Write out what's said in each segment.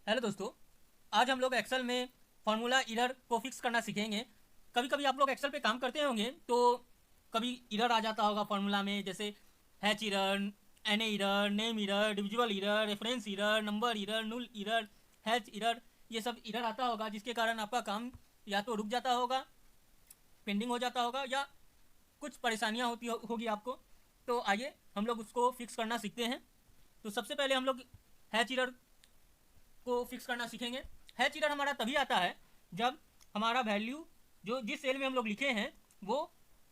Hello दोस्तों। आज हम लोग एक्सेल में फार्मूला एरर को फिक्स करना सीखेंगे। कभी कभी आप लोग एक्सेल पे काम करते होंगे तो कभी एरर आ जाता होगा फार्मूला में, जैसे hatch error, an error, name error, डिविजुअल error, reference error, number error, null error, hatch error. ये सब एरर आता होगा जिसके कारण आपका काम या तो रुक जाता होगा, पेंडिंग हो जाता होगा, या कुछ परेशानियाँ होगी आपको। तो आइए हम लोग उसको फिक्स करना सीखते हैं। तो सबसे पहले हम लोग हैच एरर को फिक्स करना सीखेंगे। हैच एरर हमारा तभी आता है जब हमारा वैल्यू जो जिस सेल में हम लोग लिखे हैं वो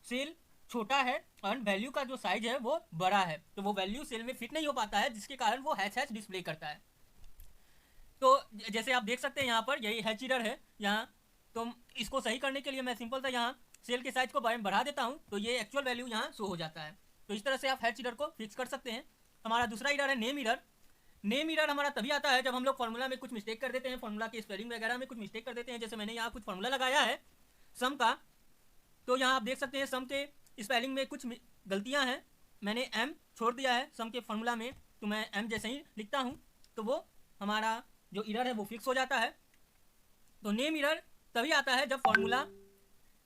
सेल छोटा है और वैल्यू का जो साइज है वो बड़ा है, तो वो वैल्यू सेल में फिट नहीं हो पाता है, जिसके कारण वो हैच हैच डिस्प्ले करता है। तो जैसे आप देख सकते हैं यहाँ पर यही हैच एरर है यहाँ। तो इसको सही करने के लिए मैं सिंपल सा यहाँ सेल के साइज को बढ़ा देता हूँ, तो ये एक्चुअल वैल्यू यहाँ शो हो जाता है। तो इस तरह से आप हैच एरर को फिक्स कर सकते हैं। हमारा दूसरा एरर है नेम एरर। नेम एरर हमारा तभी आता है जब हम लोग फॉर्मूला में कुछ मिस्टेक कर देते हैं, फॉर्मूला के स्पेलिंग वगैरह में कुछ मिस्टेक कर देते हैं। जैसे मैंने यहाँ कुछ फॉर्मूला लगाया है सम का, तो यहाँ आप देख सकते हैं सम के स्पेलिंग में कुछ गलतियाँ हैं। मैंने एम छोड़ दिया है सम के फॉर्मूला में, तो मैं एम जैसे ही लिखता हूँ तो वो हमारा जो एरर है वो फिक्स हो जाता है। तो नेम एरर तभी आता है जब फॉर्मूला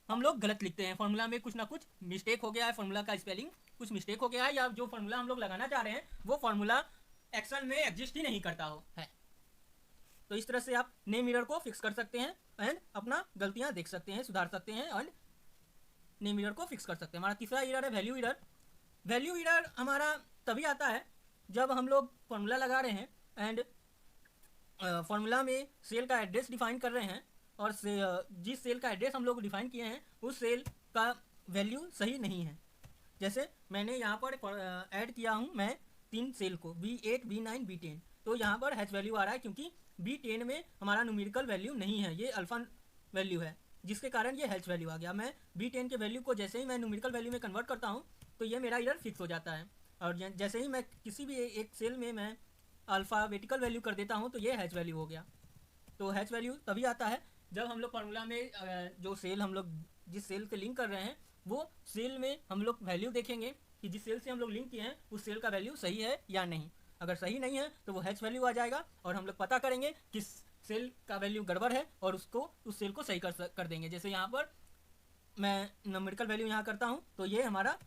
हम लोग गलत लिखते हैं, फॉर्मूला में कुछ ना कुछ मिस्टेक हो गया है, फॉर्मूला का स्पेलिंग कुछ मिस्टेक हो गया है, या जो फॉर्मूला हम लोग लगाना चाह रहे हैं वो फॉर्मूला एक्सेल में एग्जिस्ट ही नहीं करता हो है। तो इस तरह से आप नेम एरर को फिक्स कर सकते हैं एंड अपना गलतियां देख सकते हैं, सुधार सकते हैं एंड नेम एरर को फिक्स कर सकते हैं। हमारा तीसरा एरर है वैल्यू एरर। वैल्यू एरर हमारा तभी आता है जब हम लोग फॉर्मूला लगा रहे हैं एंड फॉर्मूला में सेल का एड्रेस डिफाइन कर रहे हैं, और जिस सेल का एड्रेस हम लोग डिफाइन किए हैं उस सेल का वैल्यू सही नहीं है। जैसे मैंने यहाँ पर ऐड किया हूँ मैं 3 सेल को B8, B9, B10, तो यहाँ पर हैच वैल्यू आ रहा है क्योंकि B10 में हमारा न्यूमेरिकल वैल्यू नहीं है, ये अल्फा वैल्यू है, जिसके कारण ये हैच वैल्यू आ गया। मैं B10 के वैल्यू को जैसे ही मैं न्यूमेरिकल वैल्यू में कन्वर्ट करता हूँ तो ये मेरा एरर फिक्स हो जाता है। और जैसे ही मैं किसी भी एक सेल में मैं अल्फ़ाबेटिकल वैल्यू कर देता हूँ तो ये हैच वैल्यू हो गया। तो हैच वैल्यू तभी आता है जब हम लोग फार्मूला में जो सेल हम लोग जिस सेल से लिंक कर रहे हैं वो सेल में हम लोग वैल्यू देखेंगे कि जिस सेल से हम लोग लिंक किए हैं उस सेल का वैल्यू सही है या नहीं। अगर सही नहीं है तो वो हैच वैल्यू आ जाएगा और हम लोग पता करेंगे किस सेल का वैल्यू गड़बड़ है और उसको उस सेल को सही कर देंगे। जैसे यहाँ पर मैं न्यूमेरिकल वैल्यू यहाँ करता हूँ तो ये हमारा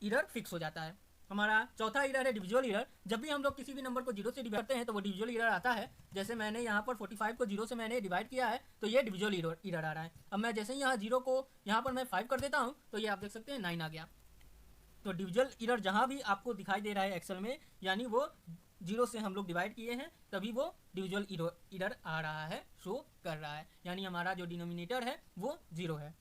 एरर फिक्स हो जाता है। हमारा चौथा एरर है डिविजुअल एरर। जब भी हम लोग किसी भी नंबर को जीरो से डिवाइड करते हैं तो वो डिविजुअल एरर आता है। जैसे मैंने यहाँ पर 45 को जीरो से मैंने डिवाइड किया है तो ये डिविजुअल एरर आ रहा है। अब मैं जैसे ही यहाँ जीरो को यहाँ पर मैं 5 कर देता हूँ तो ये आप देख सकते हैं 9 आ गया। तो डिविजुअल एरर जहाँ भी आपको दिखाई दे रहा है एक्सेल में, यानी वो जीरो से हम लोग डिवाइड किए हैं तभी वो डिविजुअल एरर आ रहा है, शो कर रहा है, यानी हमारा जो डिनोमिनेटर है वो जीरो है।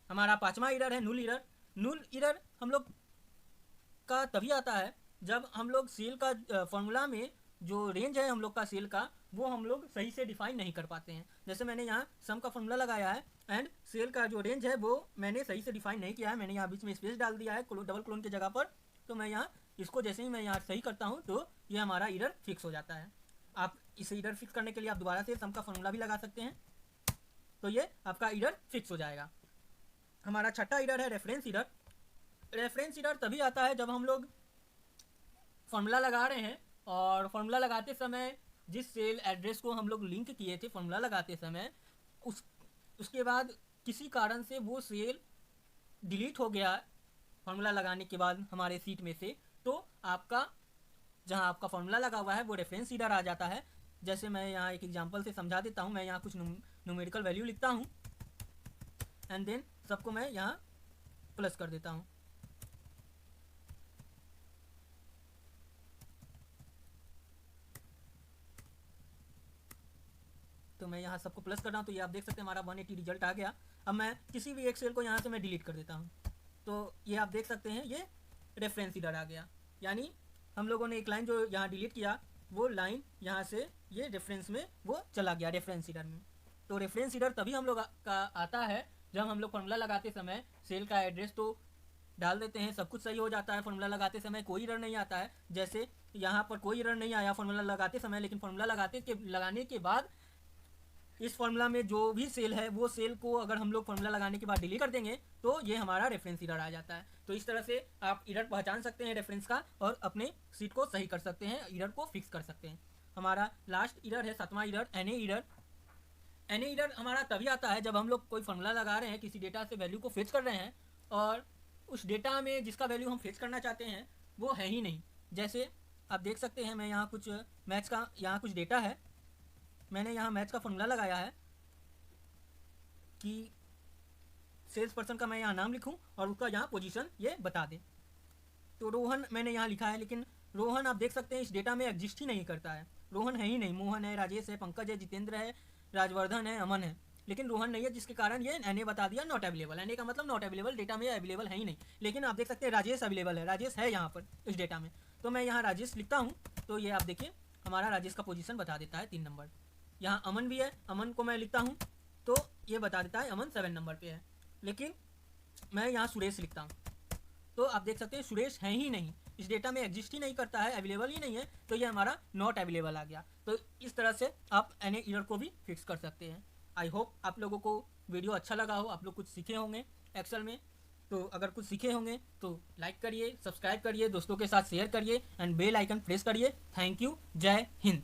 हमारा पाँचवा एरर है नुल एरर। नुल एरर हम लोग का तभी आता है जब हम लोग सेल का फॉर्मूला में जो रेंज है हम लोग का सेल का वो हम लोग सही से डिफाइन नहीं कर पाते हैं। जैसे मैंने यहाँ सम का फॉर्मूला लगाया है एंड सेल का जो रेंज है वो मैंने सही से डिफाइन नहीं किया है, मैंने यहाँ बीच में स्पेस डाल दिया है डबल क्लोन की जगह पर। तो मैं यहाँ इसको जैसे ही मैं यहाँ सही करता हूँ तो ये हमारा एरर फिक्स हो जाता है। आप इस एरर फिक्स करने के लिए आप दोबारा से सम का फॉर्मूला भी लगा सकते हैं, तो ये आपका एरर फिक्स हो जाएगा। हमारा छठा एरर है रेफरेंस एरर। रेफरेंस एरर तभी आता है जब हम लोग फॉर्मूला लगा रहे हैं और फॉर्मूला लगाते समय जिस सेल एड्रेस को हम लोग लिंक किए थे फॉर्मूला लगाते समय उसके बाद किसी कारण से वो सेल डिलीट हो गया फॉर्मूला लगाने के बाद हमारे सीट में से, तो आपका जहां आपका फॉर्मूला लगा हुआ है वो रेफरेंस एरर आ जाता है। जैसे मैं यहाँ एक एग्जांपल से समझा देता हूँ। मैं यहाँ कुछ न्यूमेरिकल वैल्यू लिखता हूँ एंड देन सबको मैं यहाँ प्लस कर देता हूँ। तो मैं यहाँ सबको प्लस कर रहा हूँ तो ये आप देख सकते हैं हमारा 180 रिजल्ट आ गया। अब मैं किसी भी एक सेल को यहाँ से मैं डिलीट कर देता हूँ तो ये आप देख सकते हैं ये रेफरेंस एरर आ गया, यानी हम लोगों ने एक लाइन जो यहाँ डिलीट किया वो लाइन यहाँ से ये रेफरेंस में वो चला गया रेफरेंस एरर में। तो रेफरेंस एरर तभी हम लोग का आता है जब हम लोग फॉर्मूला लगाते समय सेल का एड्रेस तो डाल देते हैं, सब कुछ सही हो जाता है, फॉर्मूला लगाते समय कोई एरर नहीं आता है। जैसे यहाँ पर कोई एरर नहीं आया फॉर्मूला लगाते समय, लेकिन फॉर्मूला लगाने के बाद इस फॉर्मूला में जो भी सेल है वो सेल को अगर हम लोग फॉर्मूला लगाने के बाद डिलीट कर देंगे तो ये हमारा रेफरेंस एरर आ जाता है। तो इस तरह से आप एरर पहचान सकते हैं रेफरेंस का और अपने सीट को सही कर सकते हैं, एरर को फिक्स कर सकते हैं। हमारा लास्ट एरर है 7वां error, NA error. NA error हमारा तभी आता है जब हम लोग कोई फॉर्मूला लगा रहे हैं, किसी डेटा से वैल्यू को फेच कर रहे हैं और उस डेटा में जिसका वैल्यू हम फेच करना चाहते हैं वो है ही नहीं। जैसे आप देख सकते हैं, मैं यहाँ कुछ मैथ्स का यहाँ कुछ डेटा है, मैंने यहाँ मैथ्स का फॉर्मूला लगाया है कि सेल्स पर्सन का मैं यहाँ नाम लिखूँ और उसका यहाँ पोजीशन ये बता दे। तो रोहन मैंने यहाँ लिखा है, लेकिन रोहन आप देख सकते हैं इस डेटा में एग्जिस्ट ही नहीं करता है। रोहन है ही नहीं, मोहन है, राजेश है, पंकज है, जितेंद्र है, राजवर्धन है, अमन है, लेकिन रोहन नहीं है, जिसके कारण ये एनए बता दिया नॉट अवेलेबल। एनए का मतलब नॉट अवेलेबल, डेटा में अवेलेबल है ही नहीं। लेकिन आप देख सकते हैं राजेश अवेलेबल है, राजेश है यहाँ पर इस डेटा में। तो मैं यहाँ राजेश लिखता हूँ, तो ये आप देखिए हमारा राजेश का पोजीशन बता देता है 3 नंबर। यहाँ अमन भी है, अमन को मैं लिखता हूँ तो ये बता देता है अमन 7 नंबर पे है। लेकिन मैं यहाँ सुरेश लिखता हूँ तो आप देख सकते हैं सुरेश है ही नहीं, इस डेटा में एग्जिस्ट ही नहीं करता है, अवेलेबल ही नहीं है, तो ये हमारा नॉट अवेलेबल आ गया। तो इस तरह से आप एनए एरर को भी फिक्स कर सकते हैं। आई होप आप लोगों को वीडियो अच्छा लगा हो, आप लोग कुछ सीखे होंगे एक्सेल में। तो अगर कुछ सीखे होंगे तो लाइक करिए, सब्सक्राइब करिए, दोस्तों के साथ शेयर करिए एंड बेल आइकन प्रेस करिए। थैंक यू, जय हिंद।